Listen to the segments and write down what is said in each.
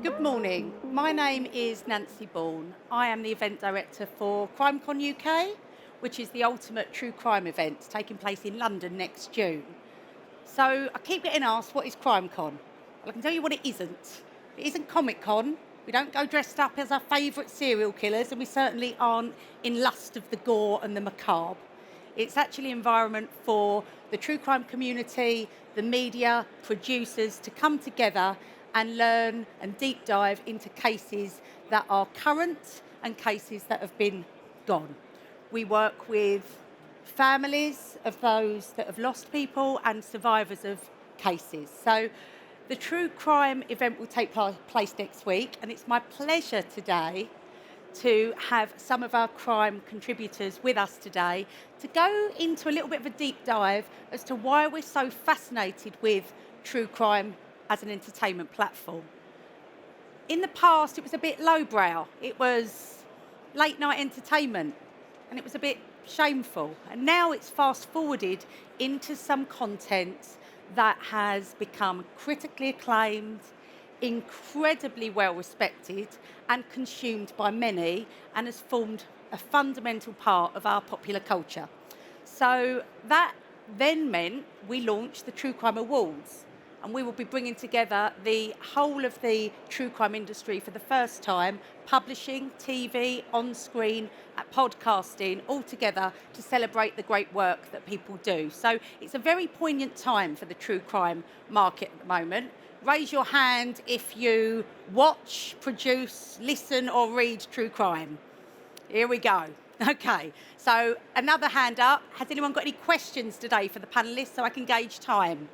Good morning. My name is Nancy Baughen. I am the event director for CrimeCon UK, which is the ultimate true crime event taking place in London next June. So I keep getting asked, what is CrimeCon? Well, I can tell you what it isn't. It isn't Comic Con. We don't go dressed up as our favourite serial killers, and we certainly aren't in lust of the gore and the macabre. It's actually an environment for the true crime community, the media, producers to come together and learn and deep dive into cases that are current and cases that have been gone. We work with families of those that have lost people and survivors of cases. So the true crime event will take place next week, and it's my pleasure today to have some of our crime contributors with us today to go into a little bit of a deep dive as to why we're so fascinated with true crime as an entertainment platform. In the past, it was a bit lowbrow. It was late night entertainment, and it was a bit shameful. And now it's fast forwarded into some content that has become critically acclaimed, incredibly well respected and consumed by many, and has formed a fundamental part of our popular culture. So that then meant we launched the True Crime Awards, and we will be bringing together the whole of the true crime industry for the first time, publishing, TV, on screen, podcasting, all together to celebrate the great work that people do. So it's a very poignant time for the true crime market at the moment. Raise your hand if you watch, produce, listen or read true crime. Here we go. Okay, so another hand up. Has anyone got any questions today for the panellists so I can gauge time?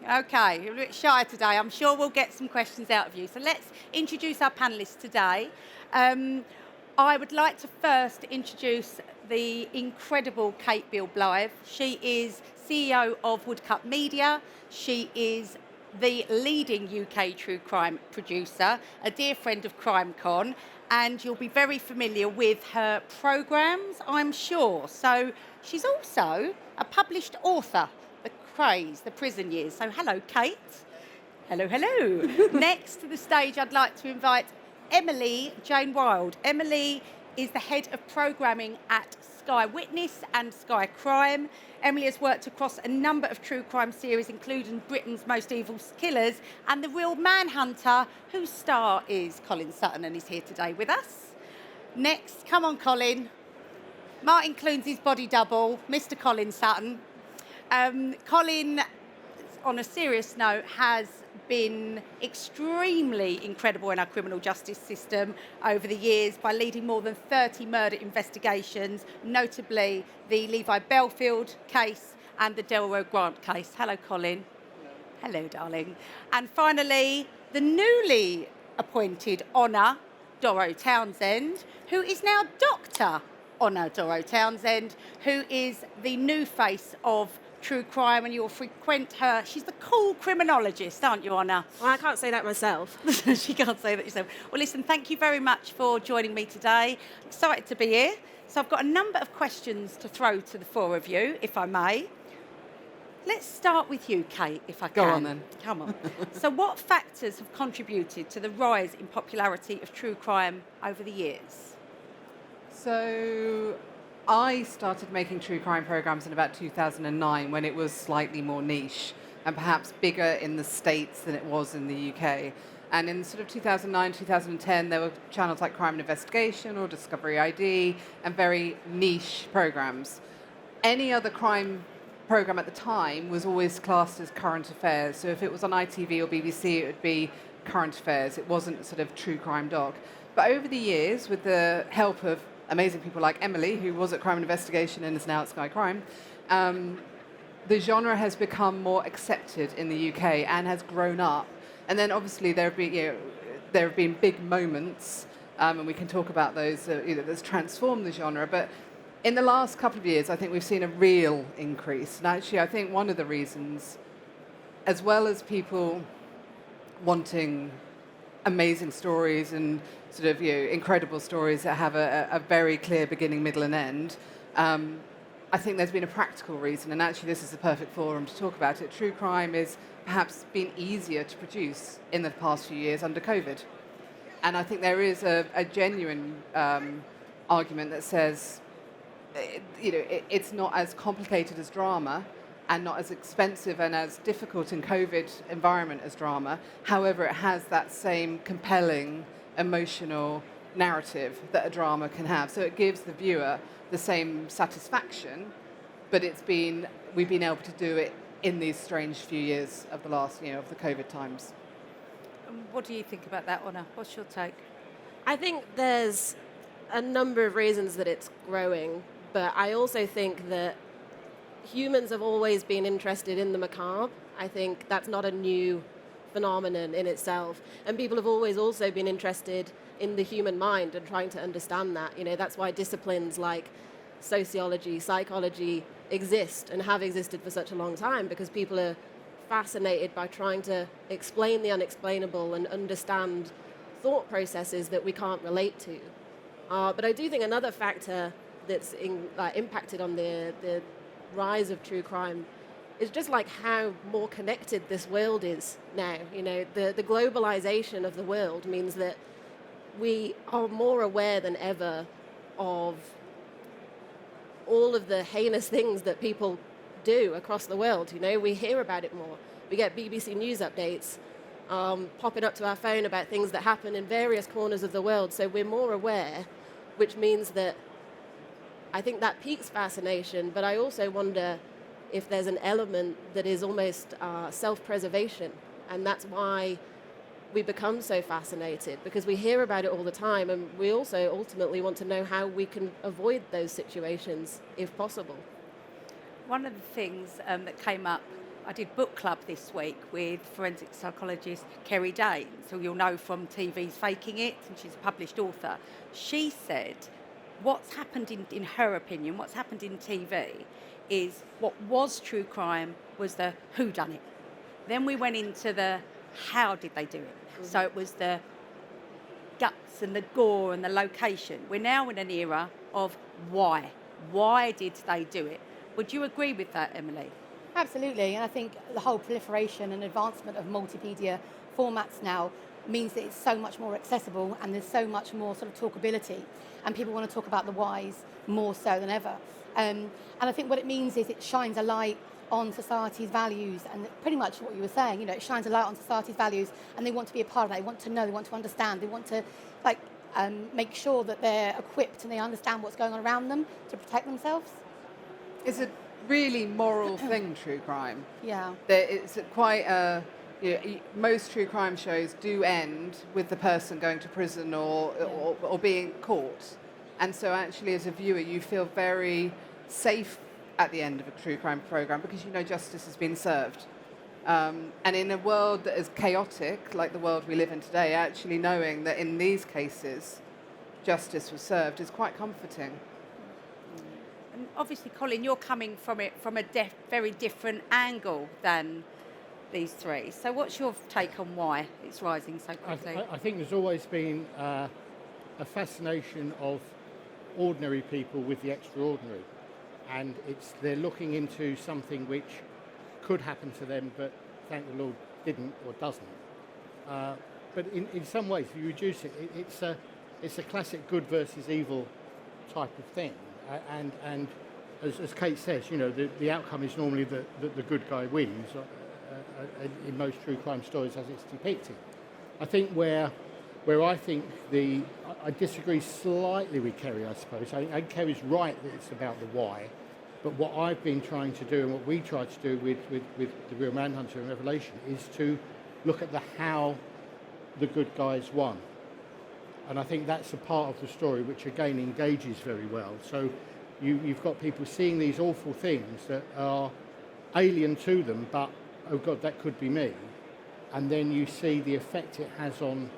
Okay, you're a bit shy today. I'm sure we'll get some questions out of you. So let's introduce our panellists today. I would like to first introduce the incredible Kate Beal Blythe. She is CEO of Woodcut Media. She is the leading UK true crime producer, a dear friend of CrimeCon, and you'll be very familiar with her programmes, I'm sure. So she's also a published author, The Prison Years. So hello, Kate. Hello, hello. Next to the stage, I'd like to invite Emily-Jayne Wilde. Emily is the head of programming at Sky Witness and Sky Crime. Emily has worked across a number of true crime series, including Britain's Most Evil Killers and The Real Manhunter, whose star is Colin Sutton, and is here today with us. Next, come on, Colin. Martin Clunes' body double, Mr. Colin Sutton. Colin, on a serious note, has been extremely incredible in our criminal justice system over the years by leading more than 30 murder investigations, notably the Levi Belfield case and the Doro Grant case. Hello, Colin. Hello, darling. And finally, the newly appointed Honour, Doro Townshend, who is now Dr. Honour Doro Townshend, who is the new face of true crime, and you'll frequent her. She's the cool criminologist, aren't you, Honour? Well, I can't say that myself. She can't say that yourself. Well, listen, thank you very much for joining me today. Excited to be here. So I've got a number of questions to throw to the four of you, if I may. Let's start with you, Kate, if I can. Go on, then. Come on. So what factors have contributed to the rise in popularity of true crime over the years? So I started making true crime programs in about 2009, when it was slightly more niche and perhaps bigger in the States than it was in the UK. And in sort of 2009, 2010, there were channels like Crime and Investigation or Discovery ID and very niche programs. Any other crime program at the time was always classed as current affairs. So if it was on ITV or BBC, it would be current affairs. It wasn't sort of true crime doc. But over the years, with the help of amazing people like Emily, who was at Crime and Investigation and is now at Sky Crime, the genre has become more accepted in the UK and has grown up. And then obviously there have been big moments, and we can talk about those that's transformed the genre. But in the last couple of years, I think we've seen a real increase. And actually, I think one of the reasons, as well as people wanting amazing stories and sort of incredible stories that have a very clear beginning, middle, and end, I think there's been a practical reason, and actually this is the perfect forum to talk about it. True crime is perhaps been easier to produce in the past few years under COVID. And I think there is a genuine argument that says, it's not as complicated as drama and not as expensive and as difficult in COVID environment as drama. However, it has that same compelling, emotional narrative that a drama can have. So it gives the viewer the same satisfaction, but we've been able to do it in these strange few years of the last, of the COVID times. What do you think about that, Honor? What's your take? I think there's a number of reasons that it's growing, but I also think that humans have always been interested in the macabre. I think that's not a new phenomenon in itself. And people have always also been interested in the human mind and trying to understand that. That's why disciplines like sociology, psychology exist and have existed for such a long time, because people are fascinated by trying to explain the unexplainable and understand thought processes that we can't relate to. But I do think another factor that's impacted on the rise of true crime is just like how more connected this world is now. The globalization of the world means that we are more aware than ever of all of the heinous things that people do across the world. We hear about it more. We get BBC News updates popping up to our phone about things that happen in various corners of the world. So we're more aware, which means that I think that piques fascination, but I also wonder if there's an element that is almost self-preservation, and that's why we become so fascinated, because we hear about it all the time, and we also ultimately want to know how we can avoid those situations if possible. One of the things that came up, I did book club this week with forensic psychologist Kerry Danes, who you'll know from TV's Faking It, and she's a published author. She said what's happened in her opinion, what's happened in TV is what was true crime was the who done it. Then we went into the how did they do it. Mm-hmm. So it was the guts and the gore and the location. We're now in an era of why. Why did they do it? Would you agree with that, Emily? Absolutely, and I think the whole proliferation and advancement of multimedia formats now means that it's so much more accessible and there's so much more sort of talkability, and people want to talk about the whys more so than ever. And I think what it means is it shines a light on society's values, and pretty much what you were saying, it shines a light on society's values, and they want to be a part of that. They want to know, they want to understand, they want to make sure that they're equipped and they understand what's going on around them to protect themselves. It's a really moral thing, true crime. Yeah. It's quite most true crime shows do end with the person going to prison or being caught. And so actually as a viewer you feel very safe at the end of a true crime program because you know justice has been served. And in a world that is chaotic, like the world we live in today, actually knowing that in these cases justice was served is quite comforting. And obviously, Colin, you're coming from it from a very different angle than these three. So what's your take on why it's rising so quickly? I think there's always been a fascination of ordinary people with the extraordinary. And they're looking into something which could happen to them, but thank the Lord didn't or doesn't. But in some ways, if you reduce it, it's a classic good versus evil type of thing. And as Kate says, the outcome is normally that the good guy wins in most true crime stories as it's depicted. I think where I think I disagree slightly with Kerry, I suppose. I think Kerry's right that it's about the why. But what I've been trying to do and what we try to do with The Real Manhunter and Revelation is to look at the how the good guys won. And I think that's a part of the story which again engages very well. So you've got people seeing these awful things that are alien to them, but, oh God, that could be me. And then you see the effect it has on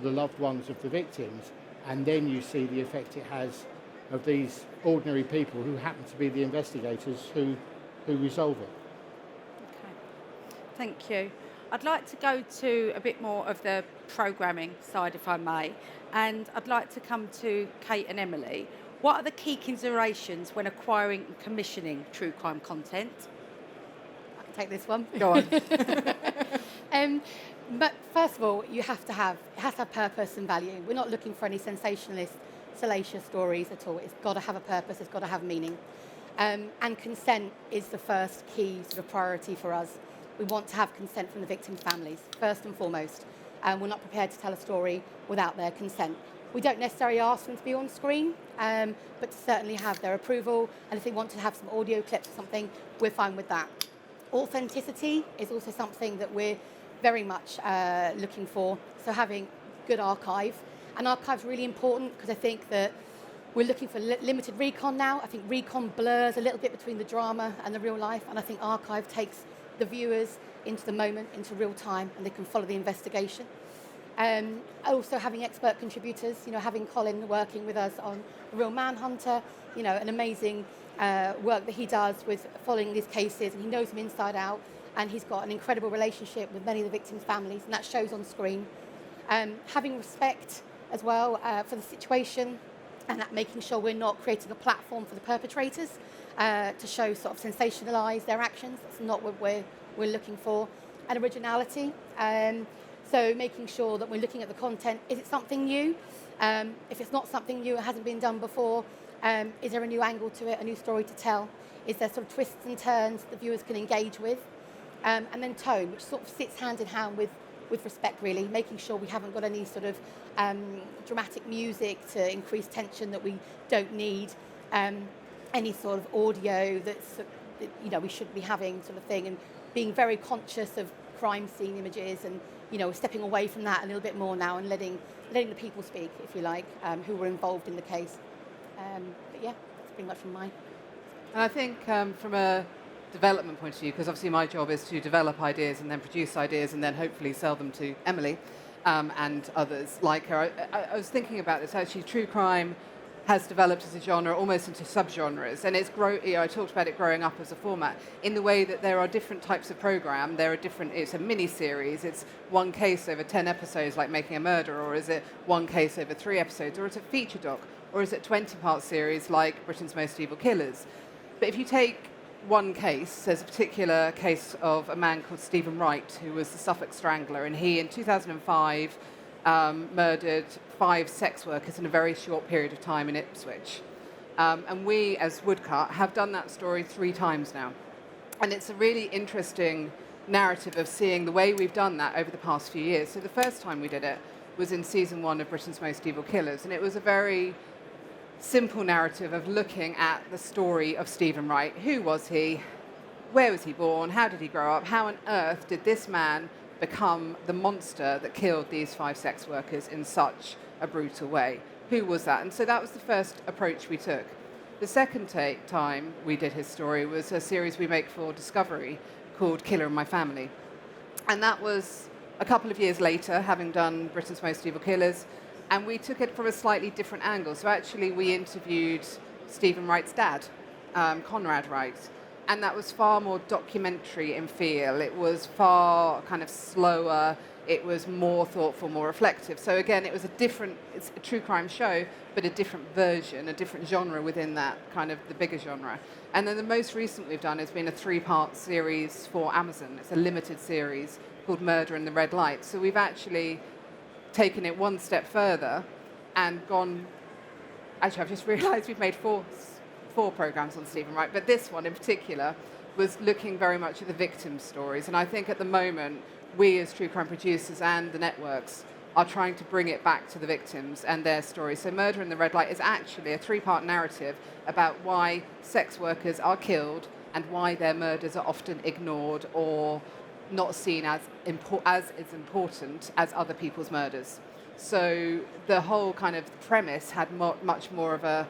the loved ones of the victims, and then you see the effect it has of these ordinary people who happen to be the investigators who resolve it. Okay, thank you. I'd like to go to a bit more of the programming side, if I may, and I'd like to come to Kate and Emily. What are the key considerations when acquiring and commissioning true crime content? I can take this one. Go on. But first of all, it has to have purpose and value. We're not looking for any sensationalist, salacious stories at all. It's got to have a purpose. It's got to have meaning. And consent is the first key sort of priority for us. We want to have consent from the victims' families, first and foremost. We're not prepared to tell a story without their consent. We don't necessarily ask them to be on screen, but to certainly have their approval. And if they want to have some audio clips or something, we're fine with that. Authenticity is also something that we're very much looking for. So having good archive. And archive's really important because I think that we're looking for limited recon now. I think recon blurs a little bit between the drama and the real life. And I think archive takes the viewers into the moment, into real time, and they can follow the investigation. Also having expert contributors, having Colin working with us on The Real Manhunter, an amazing work that he does with following these cases, and he knows them inside out, and he's got an incredible relationship with many of the victims' families, and that shows on screen. Having respect as well for the situation, and that making sure we're not creating a platform for the perpetrators to show sort of sensationalise their actions. That's not what we're looking for. And originality. So making sure that we're looking at the content. Is it something new? If it's not something new, it hasn't been done before, is there a new angle to it, a new story to tell? Is there sort of twists and turns that the viewers can engage with? And then tone, which sort of sits hand in hand with respect, really, making sure we haven't got any sort of dramatic music to increase tension that we don't need, any sort of audio that's, we shouldn't be having sort of thing, and being very conscious of crime scene images and, stepping away from that a little bit more now and letting the people speak, if you like, who were involved in the case. But yeah, that's pretty much from mine. And I think from a development point of view, because obviously my job is to develop ideas and then produce ideas and then hopefully sell them to Emily and others like her. I was thinking about this, actually. True crime has developed as a genre almost into subgenres, and I talked about it growing up as a format in the way that there are different types of program. It's a mini series, it's one case over 10 episodes like Making a Murder, or is it one case over 3 episodes, or is it feature doc, or is it 20-part series like Britain's Most Evil Killers. But if you take one case, there's a particular case of a man called Stephen Wright, who was the Suffolk Strangler, and he in 2005 murdered 5 sex workers in a very short period of time in Ipswich. And we, as Woodcut, have done that story 3 times now. And it's a really interesting narrative of seeing the way we've done that over the past few years. So the first time we did it was in season 1 of Britain's Most Evil Killers, and it was a very simple narrative of looking at the story of Stephen Wright. Who was he? Where was he born? How did he grow up? How on earth did this man become the monster that killed these 5 sex workers in such a brutal way? Who was that? And so that was the first approach we took. The second time we did his story was a series we make for Discovery called Killer in My Family. And that was a couple of years later, having done Britain's Most Evil Killers, and we took it from a slightly different angle. So actually we interviewed Stephen Wright's dad, Conrad Wright, and that was far more documentary in feel. It was far kind of slower. It was more thoughtful, more reflective. So again, it's a true crime show, but a different version, a different genre within that kind of the bigger genre. And then the most recent we've done has been a 3-part series for Amazon. It's a limited series called Murder in the Red Light. So we've actually taken it one step further and gone. Actually, I've just realised we've made four programs on Stephen Wright, but this one in particular was looking very much at the victims' stories. And I think at the moment, we as true crime producers and the networks are trying to bring it back to the victims and their stories. So Murder in the Red Light is actually a 3-part narrative about why sex workers are killed and why their murders are often ignored or not seen as important as other people's murders. So the whole kind of premise had much more of a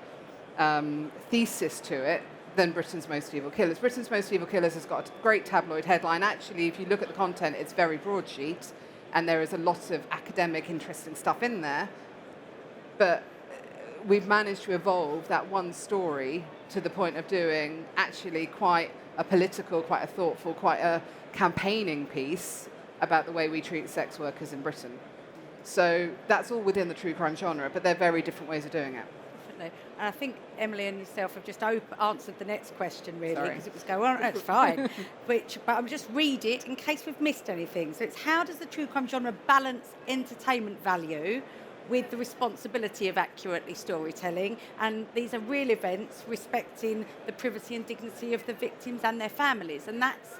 thesis to it than Britain's Most Evil Killers. Britain's Most Evil Killers has got a great tabloid headline. Actually, if you look at the content, it's very broadsheet, and there is a lot of academic, interesting stuff in there. But we've managed to evolve that one story to the point of doing actually quite a political, quite a thoughtful, quite a campaigning piece about the way we treat sex workers in Britain. So that's all within the true crime genre, but they're very different ways of doing it. Absolutely. And I think Emily and yourself have just answered the next question, really, Sorry. because it was going on. That's fine. But I'm just read it in case we've missed anything. So it's how does the true crime genre balance entertainment value with the responsibility of accurately storytelling? And these are real events respecting the privacy and dignity of the victims and their families. And that's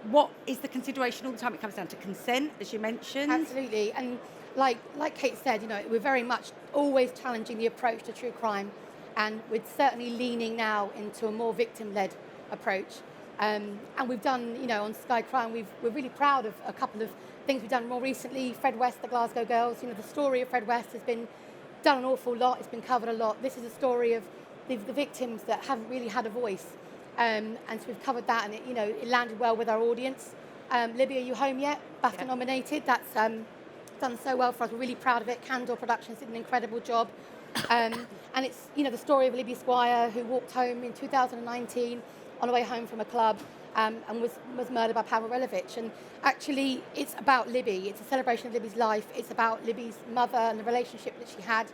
what is the consideration all the time. It comes down to consent, as you mentioned. Absolutely, and like Kate said, we're very much always challenging the approach to true crime, and we're certainly leaning now into a more victim-led approach. And we've done, on Sky Crime, we're really proud of a couple of things we've done more recently. Fred West, the Glasgow Girls, the story of Fred West has been done an awful lot. It's been covered a lot. This is a story of the victims that haven't really had a voice. And so we've covered that, and it landed well with our audience. Libby, are you home yet? BAFTA nominated. That's done so well for us. We're really proud of it. Candor Productions did an incredible job. And it's the story of Libby Squire, who walked home in 2019 on her way home from a club and was murdered by Pavel Relevich. And actually, it's about Libby. It's a celebration of Libby's life. It's about Libby's mother and the relationship that she had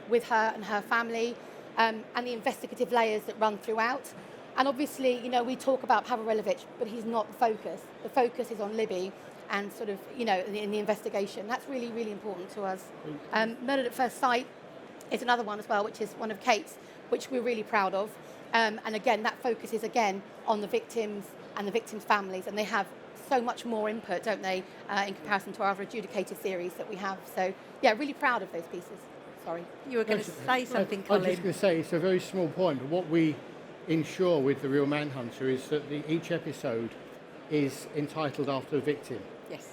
with her and her family, and the investigative layers that run throughout. And obviously, we talk about Pavel Relevich, but he's not the focus. The focus is on Libby and sort of, in the investigation. That's really, really important to us. Murdered at First Sight is another one as well, which is one of Kate's, which we're really proud of. And again, that focuses again on the victims and the victims' families, and they have so much more input, don't they, in comparison to our other adjudicated series that we have. So, yeah, really proud of those pieces. Sorry. You were going to say something, I Colin. was just going to say it's a very small point, but what we ensure with The Real Manhunter is that each episode is entitled after a victim. Yes.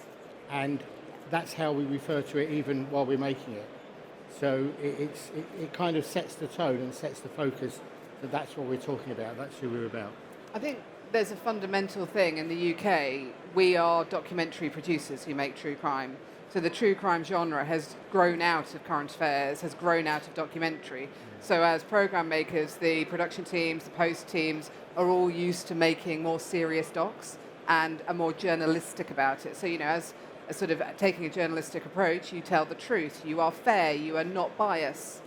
And that's how we refer to it even while we're making it. So it kind of sets the tone and sets the focus that that's what we're talking about, that's who we're about. I think there's a fundamental thing in the UK. We are documentary producers who make true crime. So the true crime genre has grown out of current affairs, has grown out of documentary. So as program makers, the production teams, the post teams are all used to making more serious docs and are more journalistic about it. So, as a sort of taking a journalistic approach, you tell the truth, you are fair, you are not biased.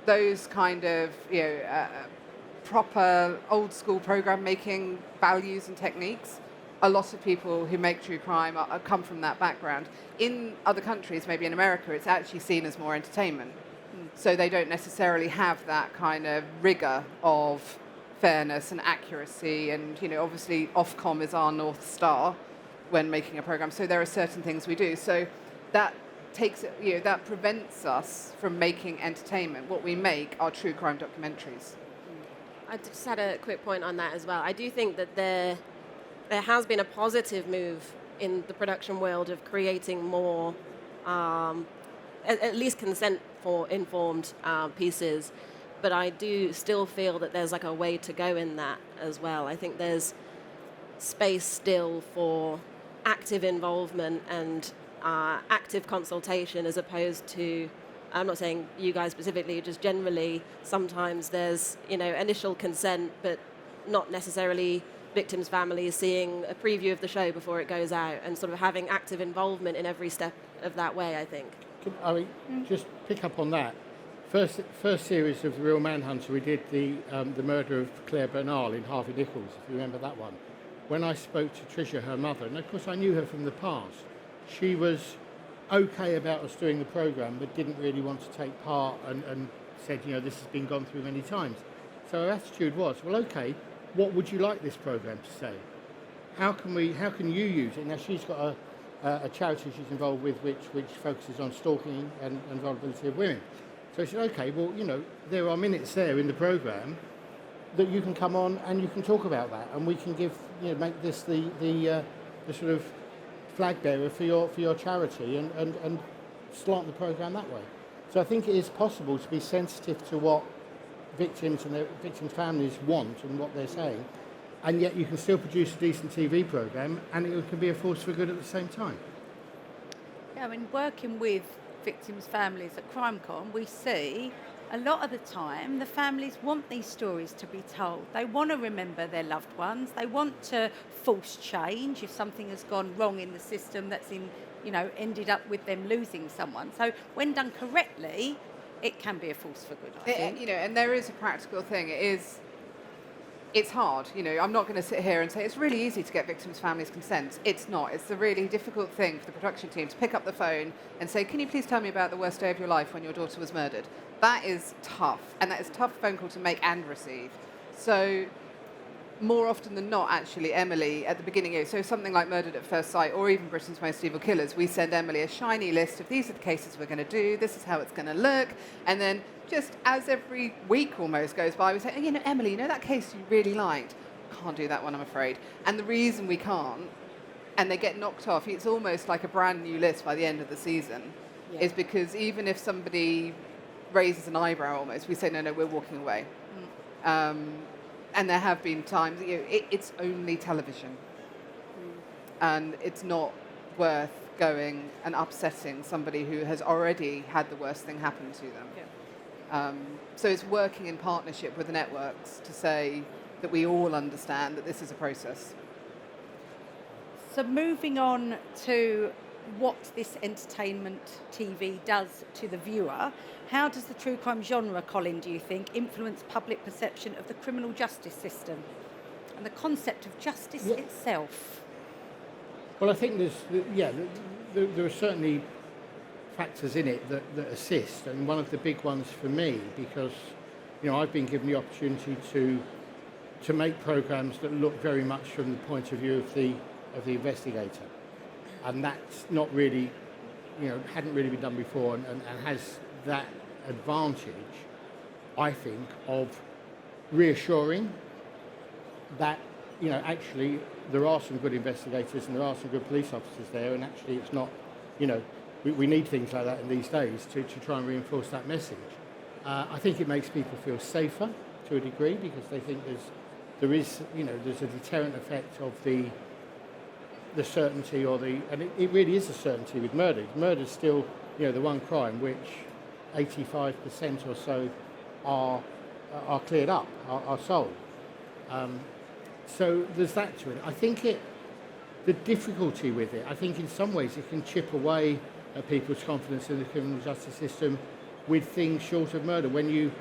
Those kind of, proper old school program making values and techniques, a lot of people who make true crime come from that background. In other countries, maybe in America, it's actually seen as more entertainment. So they don't necessarily have that kind of rigor of fairness and accuracy. And, obviously Ofcom is our North Star when making a program. So there are certain things we do. So that takes, that prevents us from making entertainment. What we make are true crime documentaries. I just had a quick point on that as well. I do think that there has been a positive move in the production world of creating more, at least consent for informed pieces. But I do still feel that there's like a way to go in that as well. I think there's space still for active involvement and active consultation, as opposed to, I'm not saying you guys specifically, just generally, sometimes there's, initial consent, but not necessarily victims' families seeing a preview of the show before it goes out, and sort of having active involvement in every step of that way, I think. Just pick up on that. First series of The Real Manhunter, we did the murder of Claire Bernal in Harvey Nichols, if you remember that one. When I spoke to Tricia, her mother, and of course I knew her from the past, she was okay about us doing the programme, but didn't really want to take part, and said, this has been gone through many times. So her attitude was, well, okay, what would you like this programme to say? How can you use it? Now, she's got a charity she's involved with which focuses on stalking and vulnerability of women. So she said, okay, well, there are minutes there in the programme that you can come on and you can talk about that, and we can give, make this the sort of flag bearer for your charity and slant the programme that way. So I think it is possible to be sensitive to what victims and their victims' families want and what they're saying, and yet you can still produce a decent TV programme and it can be a force for good at the same time. Yeah, working with victims' families at CrimeCon, we see a lot of the time the families want these stories to be told. They want to remember their loved ones. They want to force change if something has gone wrong in the system that's ended up with them losing someone. So when done correctly, it can be a force for good, I think. You know, and there is a practical thing. It's hard. You know, I'm not going to sit here and say it's really easy to get victims' families' consent. It's not. It's a really difficult thing for the production team to pick up the phone and say, can you please tell me about the worst day of your life when your daughter was murdered? That is tough, and that is a tough phone call to make and receive. So more often than not, actually, Emily, at the beginning, so something like Murdered at First Sight or even Britain's Most Evil Killers, we send Emily a shiny list of these are the cases we're going to do, this is how it's going to look, and then just as every week almost goes by, we say, oh, you know, Emily, you know that case you really liked? Can't do that one, I'm afraid. And the reason we can't, and they get knocked off, it's almost like a brand new list by the end of the season, is because even if somebody raises an eyebrow almost, we say, no, we're walking away. And there have been times, you know, it's only television. And it's not worth going and upsetting somebody who has already had the worst thing happen to them. Yeah. So it's working in partnership with the networks to say that we all understand that this is a process. So moving on to what this entertainment TV does to the viewer, how does the true crime genre, Colin, do you think, influence public perception of the criminal justice system and the concept of justice itself? Well, I think there are certainly factors in it that assist, and one of the big ones for me, because you know I've been given the opportunity to make programs that look very much from the point of view of the investigator, and that's not really, you know, hadn't really been done before, and has that advantage, I think, of reassuring that, you know, actually there are some good investigators and there are some good police officers there, and actually it's not, you know, we need things like that in these days to try and reinforce that message. I think it makes people feel safer to a degree because they think there's a deterrent effect of the certainty and it really is a certainty with murder. Murder's still, you know, the one crime which 85% or so are cleared up, are solved. So there's that to it. I think the difficulty with it, I think in some ways it can chip away at people's confidence in the criminal justice system with things short of murder. When you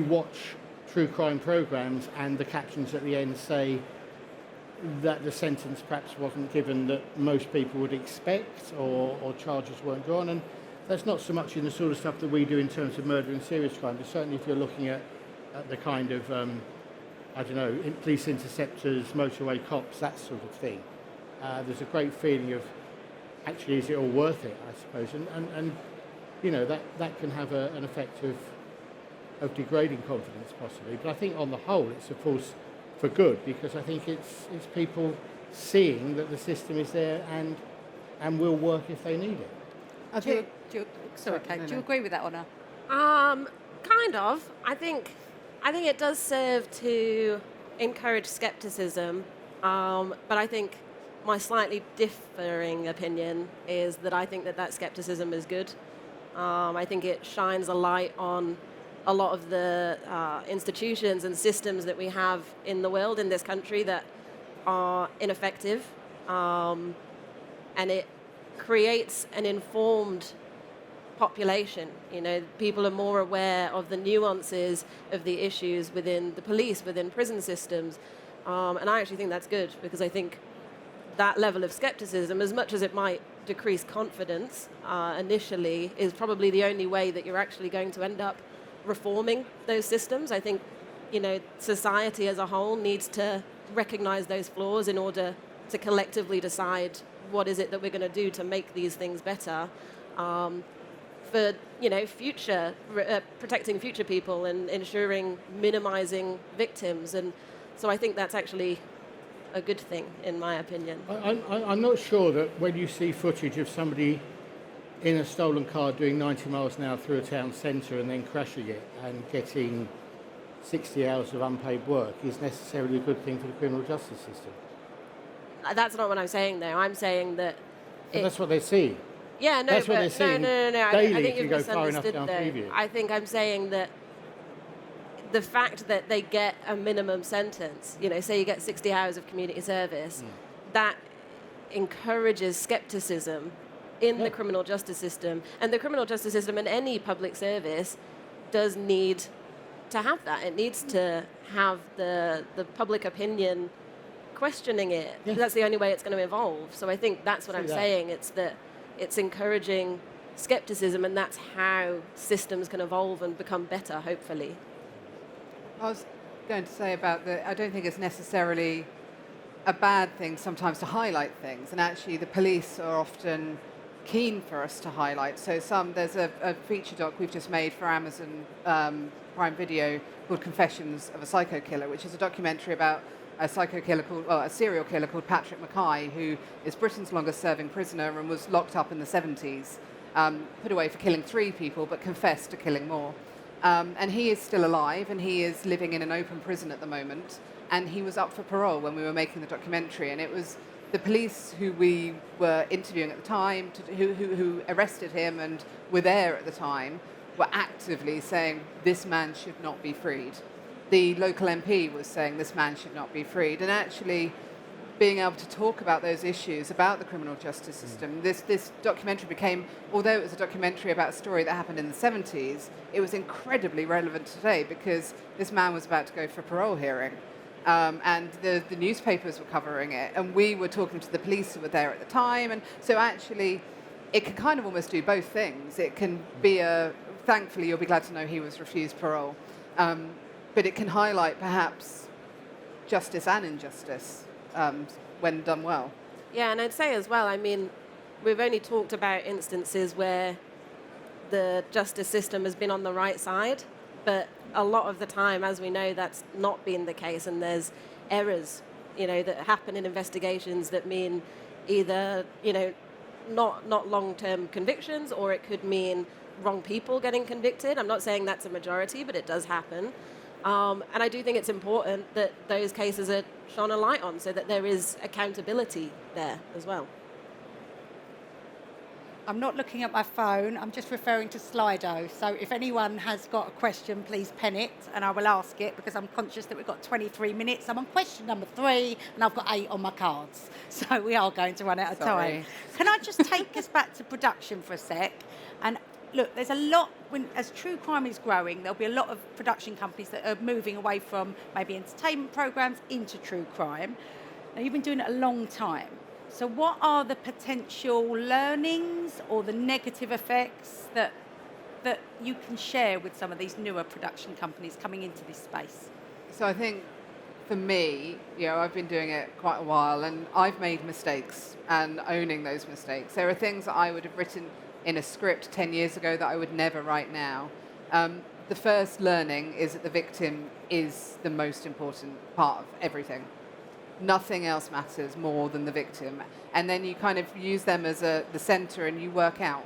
watch true crime programs and the captions at the end say that the sentence perhaps wasn't given that most people would expect, or charges weren't drawn, and that's not so much in the sort of stuff that we do in terms of murder and serious crime, but certainly if you're looking at the kind of, police interceptors, motorway cops, that sort of thing, there's a great feeling of, actually, is it all worth it, I suppose, and you know, that can have an effect of degrading confidence possibly, but I think on the whole it's a force for good, because I think it's people seeing that the system is there and will work if they need it. Do you agree with that, Honor? Kind of. I think it does serve to encourage skepticism, but I think my slightly differing opinion is that I think that skepticism is good. I think it shines a light on a lot of the institutions and systems that we have in the world, in this country, that are ineffective, and it creates an informed population. You know, people are more aware of the nuances of the issues within the police, within prison systems, and I actually think that's good, because I think that level of skepticism, as much as it might decrease confidence initially, is probably the only way that you're actually going to end up reforming those systems. I think, you know, society as a whole needs to recognize those flaws in order to collectively decide what is it that we're going to do to make these things better, for, you know, future protecting future people and ensuring minimizing victims. And so I think that's actually a good thing, in my opinion. I'm not sure that when you see footage of somebody in a stolen car doing 90 miles an hour through a town centre and then crashing it and getting 60 hours of unpaid work is necessarily a good thing for the criminal justice system. That's not what I'm saying, though. I'm saying that... But that's what they see. Yeah, no, that's what they're seeing no. daily I think if you you've go far enough down misunderstood, preview. I think I'm saying that the fact that they get a minimum sentence, you know, say you get 60 hours of community service, that encourages skepticism in the criminal justice system. And the criminal justice system and any public service does need to have that. It needs to have the public opinion questioning it. Yes. That's the only way it's going to evolve. So I think that's what See I'm that. saying. It's that it's encouraging skepticism, and that's how systems can evolve and become better, hopefully. I was going to say about I don't think it's necessarily a bad thing sometimes to highlight things, and actually the police are often keen for us to highlight. So there's a feature doc we've just made for Amazon Prime Video called Confessions of a Psycho Killer, which is a documentary about a serial killer called Patrick Mackay, who is Britain's longest serving prisoner and was locked up in the 70s, put away for killing 3 people, but confessed to killing more. And he is still alive, and he is living in an open prison at the moment, and he was up for parole when we were making the documentary, and it was the police who we were interviewing at the time, who arrested him and were there at the time, were actively saying this man should not be freed. The local MP was saying this man should not be freed, and actually being able to talk about those issues, about the criminal justice system. This documentary became, although it was a documentary about a story that happened in the 70s, it was incredibly relevant today because this man was about to go for a parole hearing. And the newspapers were covering it, and we were talking to the police who were there at the time. And so actually, it can kind of almost do both things. It can be thankfully, you'll be glad to know he was refused parole. But it can highlight perhaps justice and injustice when done well. Yeah, and I'd say as well, I mean, we've only talked about instances where the justice system has been on the right side, but a lot of the time, as we know, that's not been the case, and there's errors, that happen in investigations that mean either, not long-term convictions, or it could mean wrong people getting convicted. I'm not saying that's a majority, but it does happen. And I do think it's important that those cases are shone a light on so that there is accountability there as well. I'm not looking at my phone, I'm just referring to Slido. So if anyone has got a question, please pen it and I will ask it, because I'm conscious that we've got 23 minutes. I'm on question number 3 and I've got 8 on my cards. So we are going to run out of time. Can I just take us back to production for a sec? And look, there's a lot, as true crime is growing, there'll be a lot of production companies that are moving away from maybe entertainment programs into true crime. Now, you've been doing it a long time. So what are the potential learnings or the negative effects that you can share with some of these newer production companies coming into this space? So I think for me, I've been doing it quite a while, and I've made mistakes, and owning those mistakes. There are things that I would have written in a script 10 years ago that I would never write now. The first learning is that the victim is the most important part of everything. Nothing else matters more than the victim. And then you kind of use them as the center, and you work out.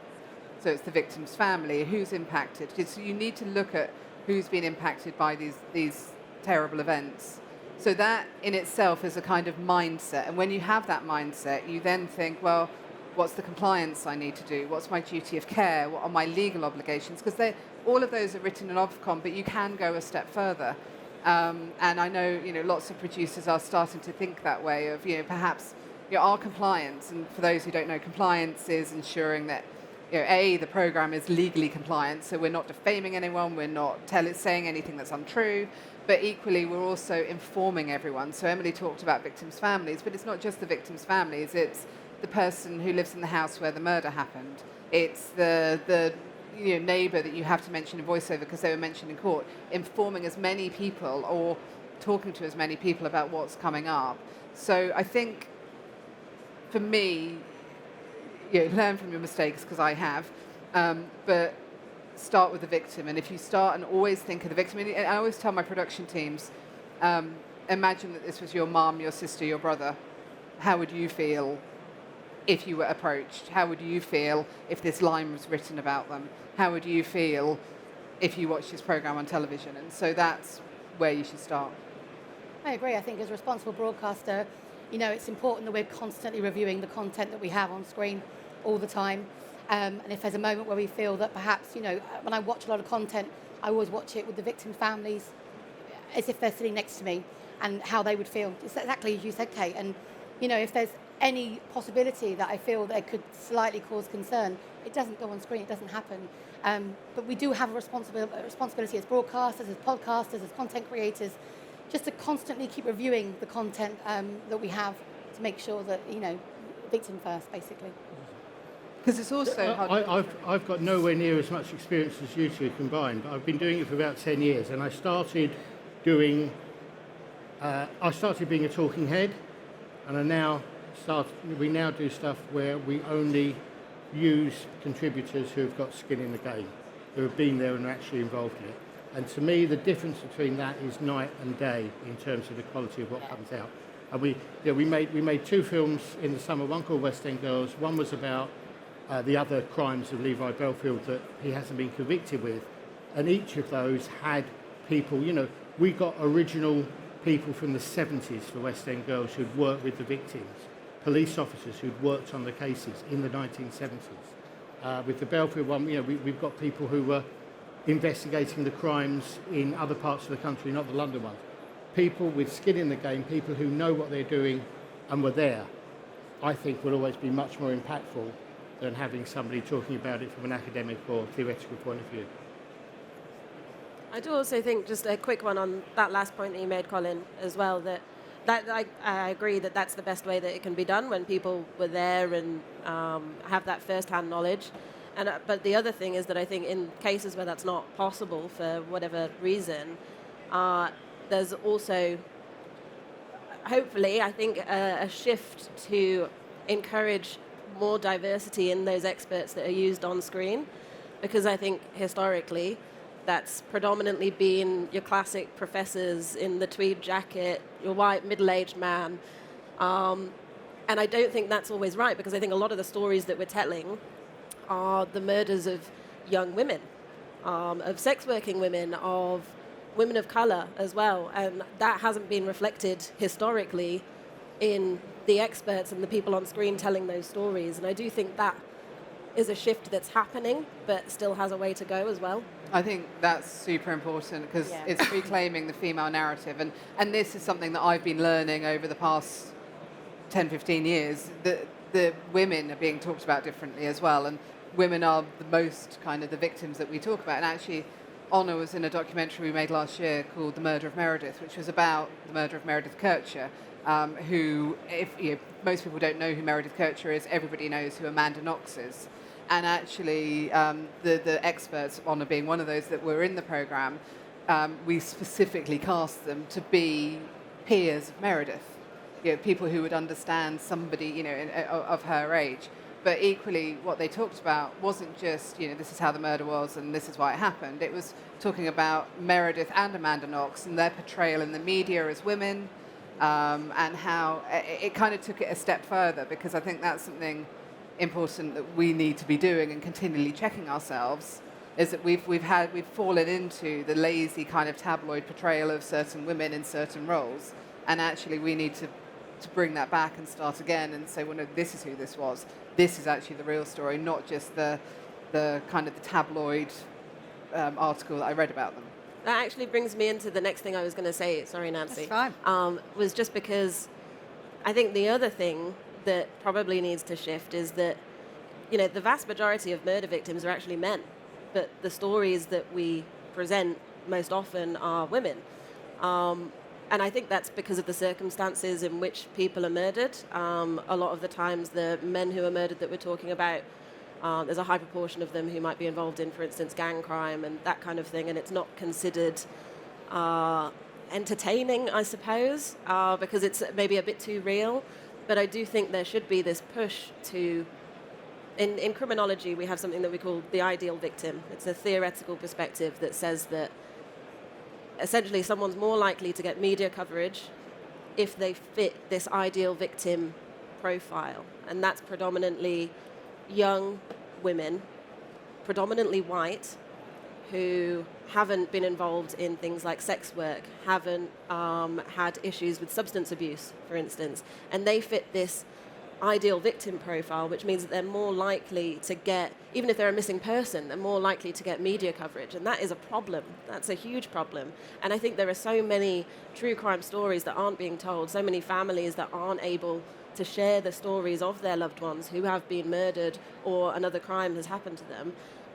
So it's the victim's family, who's impacted. So you need to look at who's been impacted by these terrible events. So that in itself is a kind of mindset. And when you have that mindset, you then think, well, what's the compliance I need to do? What's my duty of care? What are my legal obligations? Because all of those are written in Ofcom, but you can go a step further. And I know, lots of producers are starting to think that way of, perhaps our compliance. And for those who don't know, compliance is ensuring that, the program is legally compliant, so we're not defaming anyone, we're not saying anything that's untrue, but equally we're also informing everyone. So Emily talked about victims' families, but it's not just the victims' families, it's the person who lives in the house where the murder happened. It's the neighbour that you have to mention in voiceover because they were mentioned in court, informing as many people or talking to as many people about what's coming up. So I think, for me, learn from your mistakes, because I have, but start with the victim. And if you start and always think of the victim, and I always tell my production teams, imagine that this was your mum, your sister, your brother. How would you feel if you were approached? How would you feel if this line was written about them? How would you feel if you watched this program on television? And so that's where you should start. I agree. I think as a responsible broadcaster, it's important that we're constantly reviewing the content that we have on screen all the time. And if there's a moment where we feel that perhaps, when I watch a lot of content, I always watch it with the victims' families as if they're sitting next to me and how they would feel. It's exactly as you said, Kate. And, if there's any possibility that I feel that could slightly cause concern, it doesn't go on screen, it doesn't happen. But we do have a responsibility as broadcasters, as podcasters, as content creators, just to constantly keep reviewing the content that we have to make sure that, victim first, basically. Because it's also I've got nowhere near as much experience as you two combined, but I've been doing it for about 10 years, and I started being a talking head, and we now do stuff where we only use contributors who have got skin in the game, who have been there and are actually involved in it. And to me, the difference between that is night and day in terms of the quality of what comes out. And we made 2 films in the summer, one called West End Girls, one was about the other crimes of Levi Belfield that he hasn't been convicted with. And each of those had people, we got original people from the 70s for West End Girls who'd worked with the victims, police officers who'd worked on the cases in the 1970s. With the Belfield one, we've got people who were investigating the crimes in other parts of the country, not the London ones. People with skin in the game, people who know what they're doing and were there, I think will always be much more impactful than having somebody talking about it from an academic or theoretical point of view. I do also think, just a quick one on that last point that you made, Colin, as well, that I agree that that's the best way that it can be done, when people were there and have that first-hand knowledge. But the other thing is that I think in cases where that's not possible for whatever reason, there's also, hopefully, I think, a shift to encourage more diversity in those experts that are used on screen, because I think historically that's predominantly been your classic professors in the tweed jacket, your white middle-aged man. And I don't think that's always right, because I think a lot of the stories that we're telling are the murders of young women, of sex-working women, of women of colour as well. And that hasn't been reflected historically in the experts and the people on screen telling those stories. And I do think that is a shift that's happening, but still has a way to go as well. I think that's super important, because it's reclaiming the female narrative. And this is something that I've been learning over the past 10, 15 years. The women are being talked about differently as well. And women are the most kind of the victims that we talk about. And actually, Honor was in a documentary we made last year called The Murder of Meredith, which was about the murder of Meredith Kircher, who, if most people don't know who Meredith Kircher is, everybody knows who Amanda Knox is. And actually, the experts, Honor being one of those that were in the programme, we specifically cast them to be peers of Meredith, people who would understand somebody, of her age. But equally, what they talked about wasn't just, this is how the murder was and this is why it happened. It was talking about Meredith and Amanda Knox and their portrayal in the media as women, and how it kind of took it a step further, because I think that's something important that we need to be doing and continually checking ourselves, is that we've fallen into the lazy kind of tabloid portrayal of certain women in certain roles, and actually we need to bring that back and start again and say, well, no, this is who this was. This is actually the real story, not just the kind of the tabloid article that I read about them. That actually brings me into the next thing I was going to say. Sorry, Nancy. That's fine. Was just because I think the other thing that probably needs to shift is that, the vast majority of murder victims are actually men, but the stories that we present most often are women. And I think that's because of the circumstances in which people are murdered. A lot of the times, the men who are murdered that we're talking about, there's a high proportion of them who might be involved in, for instance, gang crime and that kind of thing, and it's not considered entertaining, I suppose, because it's maybe a bit too real. But I do think there should be this push to... In criminology, we have something that we call the ideal victim. It's a theoretical perspective that says that essentially someone's more likely to get media coverage if they fit this ideal victim profile. And that's predominantly young women, predominantly white, who haven't been involved in things like sex work, haven't had issues with substance abuse, for instance. And they fit this ideal victim profile, which means that they're more likely to get, even if they're a missing person, they're more likely to get media coverage. And that is a problem. That's a huge problem. And I think there are so many true crime stories that aren't being told, so many families that aren't able to share the stories of their loved ones who have been murdered or another crime has happened to them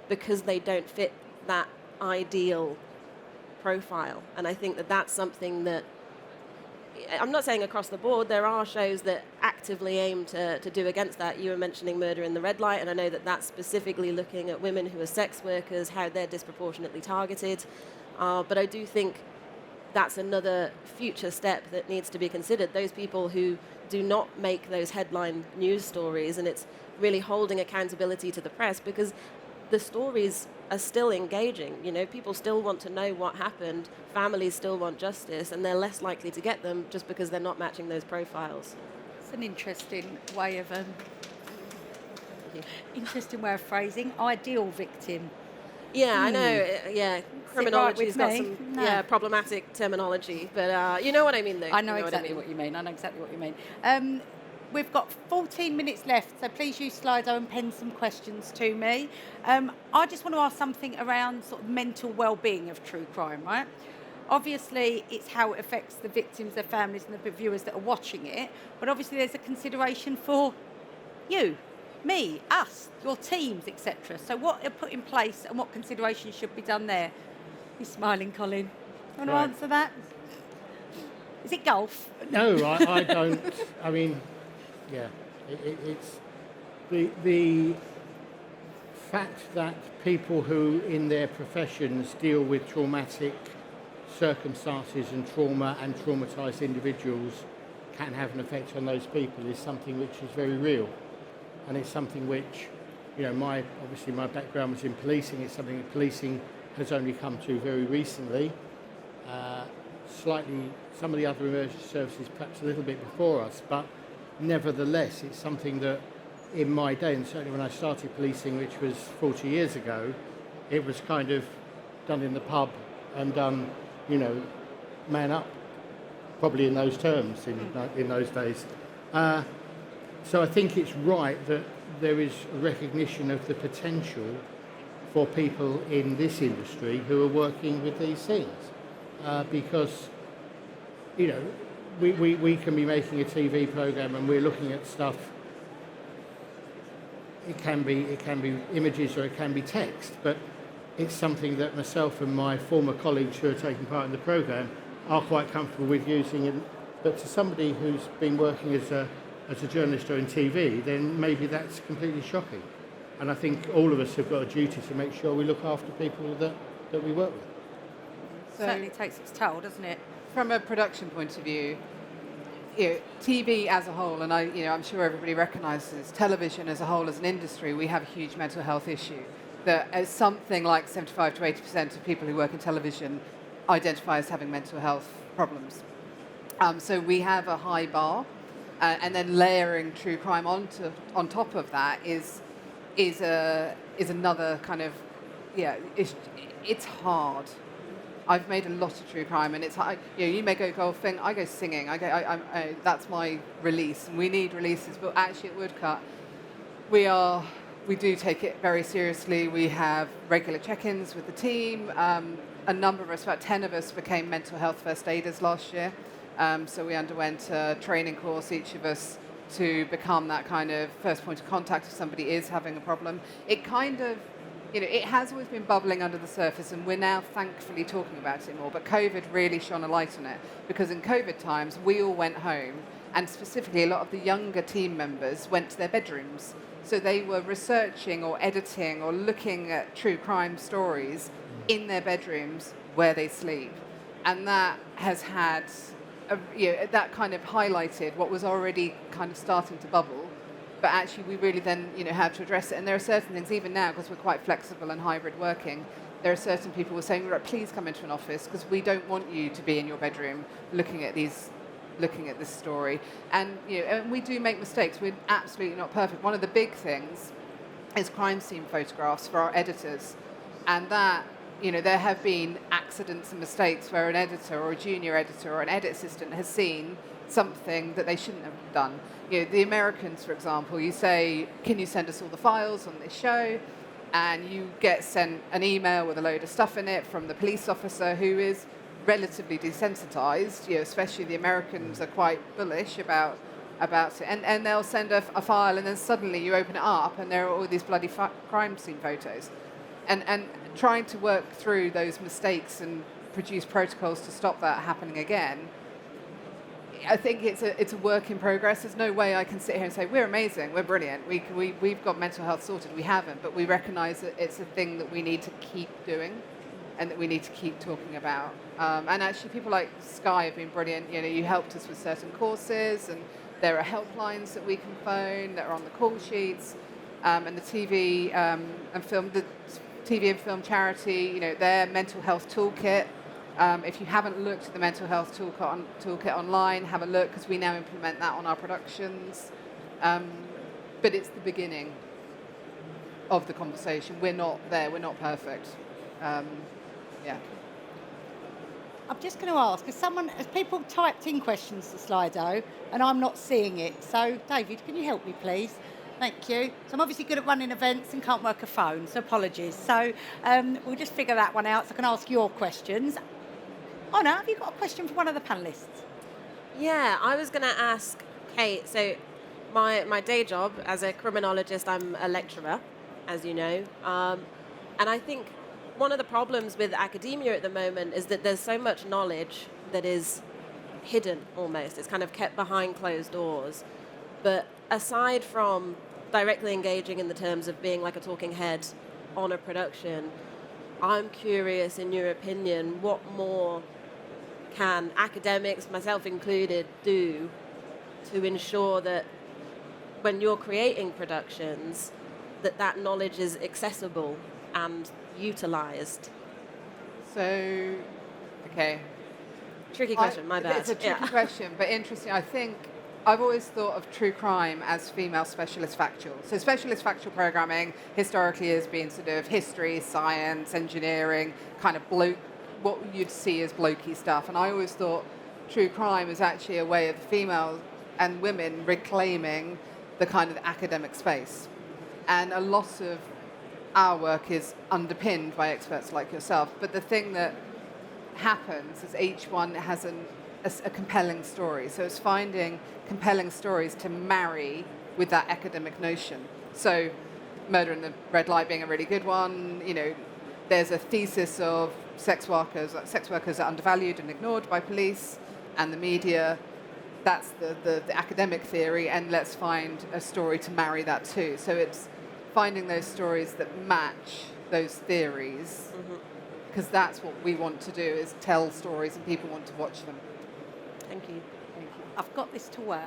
because they don't fit that ideal profile. And I think that that's something that, I'm not saying across the board, there are shows that actively aim to do against that. You were mentioning Murder in the Red Light, and I know that that's specifically looking at women who are sex workers, how they're disproportionately targeted. But I do think that's another future step that needs to be considered. Those people who do not make those headline news stories, and it's really holding accountability to the press, because the stories are still engaging. You know, people still want to know what happened, families still want justice, and they're less likely to get them just because they're not matching those profiles. It's an interesting way of interesting way of phrasing. Ideal victim. Yeah, I know. Yeah, criminology's got me? some No. problematic terminology, but you know what I mean, though. I know You exactly what you mean. I know exactly what you mean. We've got 14 minutes left, so please use Slido and pen some questions to me. I just want to ask something around sort of mental well-being of true crime, right? Obviously, it's how it affects the victims, their families, and the viewers that are watching it. But obviously, there's a consideration for you, me, us, your teams, etc. So what are put in place and what considerations should be done there? You're smiling, Colin. You want to answer that? Is it golf? No, I don't. I mean, yeah, it's the fact that people who in their professions deal with traumatic circumstances and trauma and traumatised individuals can have an effect on those people is something which is very real. And it's something which, you know, obviously my background was in policing. It's something that policing has only come to very recently. Slightly, some of the other emergency services perhaps a little bit before us, but nevertheless, it's something that in my day, and certainly when I started policing, which was 40 years ago, it was kind of done in the pub and done, you know, man up, probably in those terms in those days. So I think it's right that there is a recognition of the potential for people in this industry who are working with these things. Because, you know, we can be making a TV program and we're looking at stuff. It can be images or it can be text, but it's something that myself and my former colleagues who are taking part in the program are quite comfortable with using. But to somebody who's been working as a journalist or in TV, then maybe that's completely shocking. And I think all of us have got a duty to make sure we look after people that we work with. Certainly takes its toll, doesn't it? From a production point of view, you know, TV as a whole, and I'm sure everybody recognises television as a whole as an industry, we have a huge mental health issue. That as something like 75 to 80% of people who work in television identify as having mental health problems. So we have a high bar, and then layering true crime on top of that is another kind of, it's hard. I've made a lot of true crime, and it's hard. You may go golfing, I go singing. That's my release, and we need releases. But actually, at Woodcut, we do take it very seriously. We have regular check-ins with the team. A number of us, about 10 of us, became mental health first aiders last year. So we underwent a training course, each of us, to become that kind of first point of contact if somebody is having a problem. It kind of, it has always been bubbling under the surface, and we're now thankfully talking about it more, but COVID really shone a light on it, because in COVID times, we all went home, and specifically a lot of the younger team members went to their bedrooms. So they were researching or editing or looking at true crime stories in their bedrooms where they sleep. And that has had, that kind of highlighted what was already kind of starting to bubble. But actually, we really then, have to address it. And there are certain things, even now, because we're quite flexible and hybrid working, there are certain people who are saying, right, please come into an office, because we don't want you to be in your bedroom looking at this story. And, and we do make mistakes. We're absolutely not perfect. One of the big things is crime scene photographs for our editors. And that, there have been accidents and mistakes where an editor or a junior editor or an edit assistant has seen something that they shouldn't have done. The Americans, for example, you say, can you send us all the files on this show? And you get sent an email with a load of stuff in it from the police officer who is relatively desensitized. Especially the Americans are quite bullish about about it. And they'll send a file, and then suddenly you open it up, and there are all these bloody crime scene photos. And trying to work through those mistakes and produce protocols to stop that happening again, I think it's a work in progress. There's no way I can sit here and say, we're amazing, we're brilliant, we've got mental health sorted. We haven't, but we recognise that it's a thing that we need to keep doing and that we need to keep talking about. And actually, people like Sky have been brilliant. You know, you helped us with certain courses, and there are helplines that we can phone that are on the call sheets, and the TV and film charity, you know, their mental health toolkit. If you haven't looked at the mental health toolkit online, have a look, because we now implement that on our productions. But it's the beginning of the conversation. We're not there. We're not perfect. Yeah. I'm just going to ask, has people typed in questions to Slido, and I'm not seeing it. So, David, can you help me, please? Thank you. So I'm obviously good at running events and can't work a phone, so apologies. So we'll just figure that one out so I can ask your questions. Anna, have you got a question for one of the panellists? Yeah, I was going to ask Kate. So my day job as a criminologist, I'm a lecturer, as you know. And I think one of the problems with academia at the moment is that there's so much knowledge that is hidden almost. It's kind of kept behind closed doors. But aside from directly engaging in the terms of being like a talking head on a production, I'm curious, in your opinion, what more can academics, myself included, do to ensure that when you're creating productions, that knowledge is accessible and utilized? So, okay. Tricky question, my bad. It's a tricky question, but interesting. I think I've always thought of true crime as female specialist factual. So specialist factual programming historically has been sort of history, science, engineering, kind of what you'd see as blokey stuff. And I always thought true crime is actually a way of females and women reclaiming the kind of academic space. And a lot of our work is underpinned by experts like yourself. But the thing that happens is each one has a compelling story. So it's finding compelling stories to marry with that academic notion. So Murder in the Red Light being a really good one. You know, there's a thesis of sex workers are undervalued and ignored by police and the media. That's the academic theory, and let's find a story to marry that too. So it's finding those stories that match those theories, because that's what we want to do, is tell stories and people want to watch them. Thank you. I've got this to work.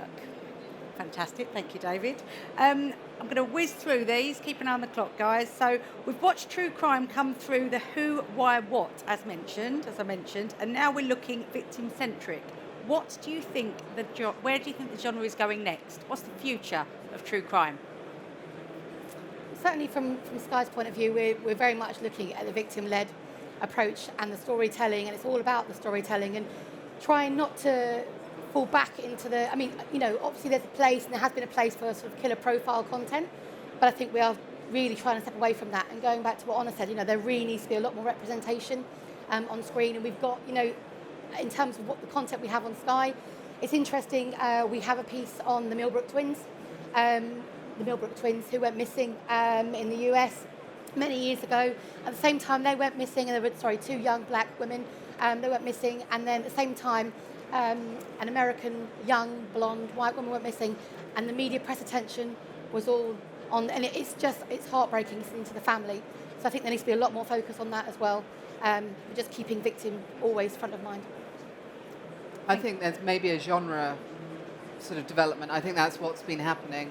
Fantastic. Thank you, David. I'm going to whiz through these. Keep an eye on the clock, guys. So we've watched true crime come through the who, why, what, as I mentioned, and now we're looking victim-centric. What do you think where do you think the genre is going next? What's the future of true crime? Certainly from Sky's point of view, we're very much looking at the victim-led approach and the storytelling, and it's all about the storytelling and trying not to fall back into the, I mean, you know, obviously there's a place, and there has been a place for sort of killer profile content, but I think we are really trying to step away from that and going back to what Anna said, you know, there really needs to be a lot more representation on screen, and we've got, you know, in terms of what the content we have on Sky, it's interesting, we have a piece on the Millbrook twins who went missing in the US many years ago. At the same time, they went missing, and there were, two young black women, they went missing, and then at the same time, an American young blonde white woman went missing, and the media press attention was all on, and it's heartbreaking listening to the family. So I think there needs to be a lot more focus on that as well, just keeping victim always front of mind. I think there's maybe a genre sort of development. I think that's what's been happening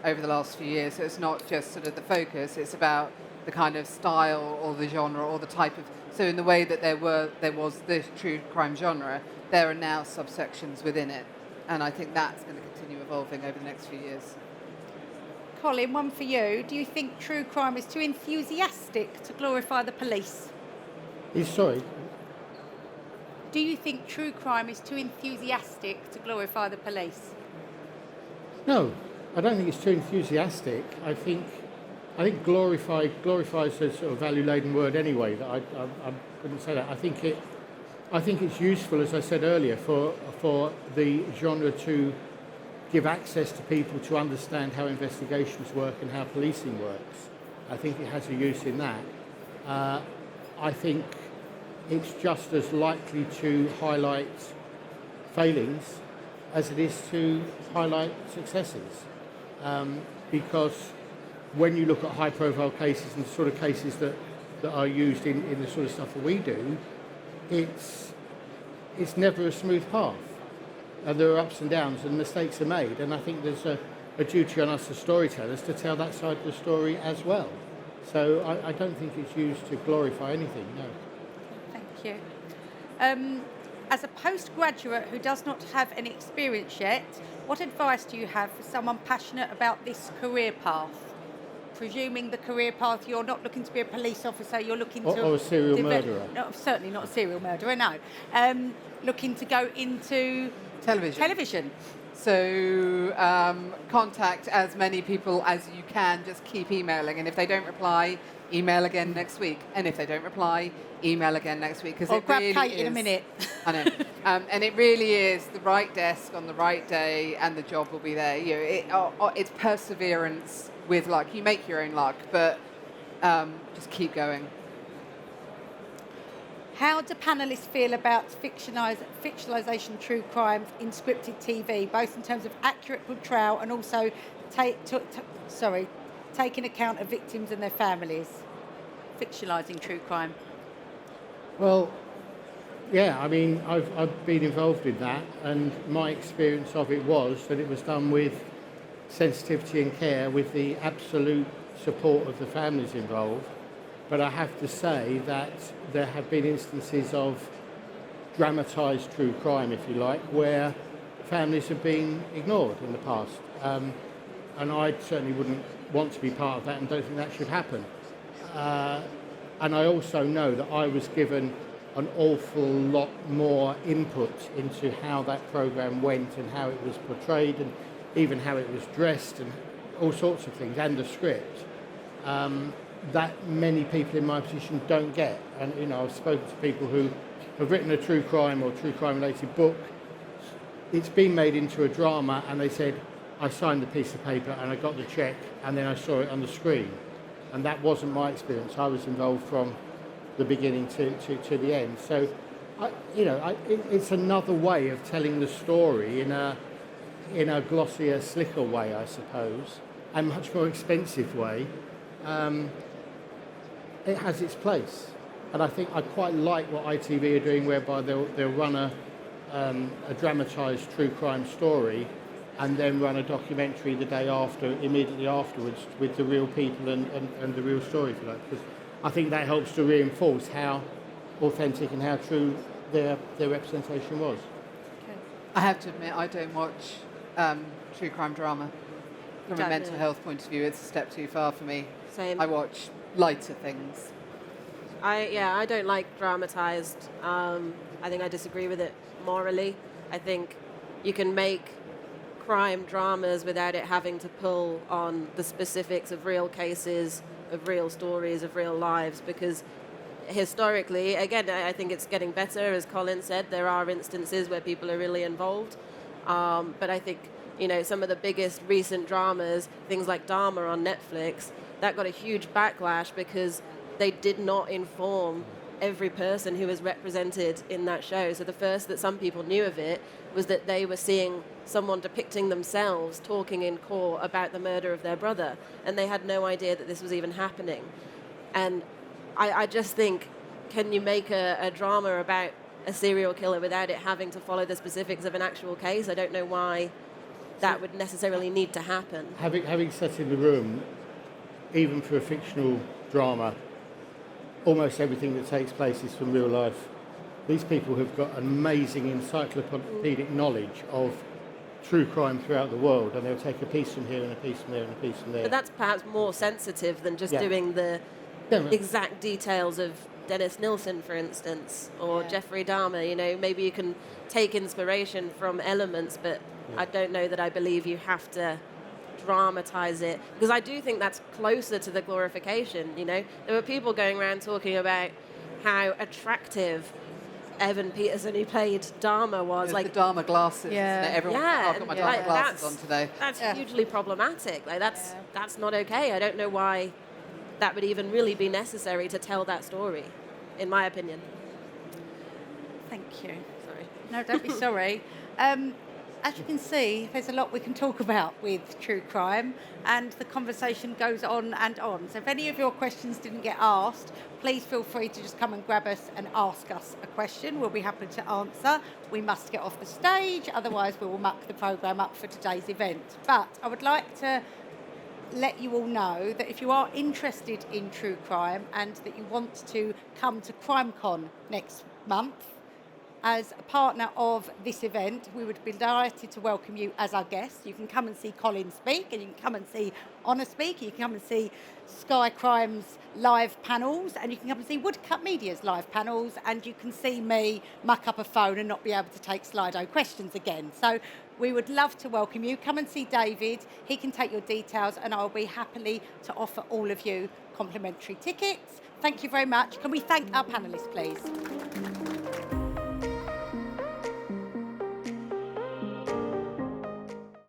over the last few years. So it's not just sort of the focus, it's about the kind of style or the genre or the type of... So in the way that there was the true crime genre, there are now subsections within it. And I think that's going to continue evolving over the next few years. Colin, one for you. Do you think true crime is too enthusiastic to glorify the police? Sorry? Do you think true crime is too enthusiastic to glorify the police? No, I don't think it's too enthusiastic. I think glorify is a sort of value-laden word anyway. That I couldn't say that. I think it's useful, as I said earlier, for the genre to give access to people to understand how investigations work and how policing works. I think it has a use in that. I think it's just as likely to highlight failings as it is to highlight successes. Because when you look at high-profile cases and the sort of cases that are used in the sort of stuff that we do, it's never a smooth path. There are ups and downs and mistakes are made, and I think there's a duty on us as storytellers to tell that side of the story as well. So I don't think it's used to glorify anything, no. Thank you. As a postgraduate who does not have any experience yet, what advice do you have for someone passionate about this career path? Presuming the career path, you're not looking to be a police officer, you're looking to... Or a serial murderer. No, certainly not a serial murderer, no. Looking to go into... Television. So contact as many people as you can. Just keep emailing, and if they don't reply, email again next week. And if they don't reply, email again next week. Or grab Kate in a minute. I know. And it really is the right desk on the right day, and the job will be there. You know, it's perseverance with luck. You make your own luck, but just keep going. How do panellists feel about fictionalisation true crime in scripted TV, both in terms of accurate portrayal and also taking account of victims and their families? Fictionalising true crime. Well, yeah, I mean, I've been involved in that, and my experience of it was that it was done with sensitivity and care, with the absolute support of the families involved. But I have to say that there have been instances of dramatised true crime, if you like, where families have been ignored in the past. And I certainly wouldn't want to be part of that and don't think that should happen. And I also know that I was given an awful lot more input into how that programme went and how it was portrayed and even how it was dressed and all sorts of things, and the script. That many people in my position don't get. And, you know, I've spoken to people who have written a true crime or true crime related book. It's been made into a drama, and they said, I signed the piece of paper and I got the check and then I saw it on the screen. And that wasn't my experience. I was involved from the beginning to the end. So, it's another way of telling the story in a glossier, slicker way, I suppose, and much more expensive way. It has its place, and I think I quite like what ITV are doing, whereby they'll run a dramatised true crime story, and then run a documentary the day after, immediately afterwards, with the real people and the real story, if you like. Because I think that helps to reinforce how authentic and how true their representation was. Okay. I have to admit, I don't watch true crime drama. From a mental health point of view, it's a step too far for me. Same. I watch lighter things. I don't like dramatized. I think I disagree with it morally. I think you can make crime dramas without it having to pull on the specifics of real cases, of real stories, of real lives, because historically, again, I think it's getting better. As Colin said, there are instances where people are really involved. But I think, some of the biggest recent dramas, things like Dharma on Netflix, that got a huge backlash because they did not inform every person who was represented in that show. So the first that some people knew of it was that they were seeing someone depicting themselves talking in court about the murder of their brother, and they had no idea that this was even happening. And I just think, can you make a drama about a serial killer without it having to follow the specifics of an actual case? I don't know why that would necessarily need to happen. Having sat in the room, even for a fictional drama, almost everything that takes place is from real life. These people have got amazing encyclopedic knowledge of true crime throughout the world, and they'll take a piece from here and a piece from there and a piece from there. But that's perhaps more sensitive than just doing the exact details of Dennis Nilsen, for instance, or Jeffrey Dahmer. Maybe you can take inspiration from elements, but I don't know that I believe you have to dramatize it, because I do think that's closer to the glorification. There were people going around talking about how attractive Evan Peterson, who played Dharma, was There's like, the Dharma glasses. Yeah. Isn't it? Everyone, yeah, I've got my and, Dharma like, glasses on today. That's Yeah. hugely problematic. Like that's Yeah. that's not okay. I don't know why that would even really be necessary to tell that story, in my opinion. Thank you. Sorry. No, don't be sorry. As you can see, there's a lot we can talk about with true crime, and the conversation goes on and on. So if any of your questions didn't get asked, please feel free to just come and grab us and ask us a question. We'll be happy to answer. We must get off the stage, otherwise we will muck the programme up for today's event. But I would like to let you all know that if you are interested in true crime and that you want to come to CrimeCon next month, as a partner of this event, we would be delighted to welcome you as our guest. You can come and see Colin speak, and you can come and see Honor speak, you can come and see Sky Crime's live panels, and you can come and see Woodcut Media's live panels, and you can see me muck up a phone and not be able to take Slido questions again. So we would love to welcome you. Come and see David. He can take your details, and I'll be happily to offer all of you complimentary tickets. Thank you very much. Can we thank our panellists, please?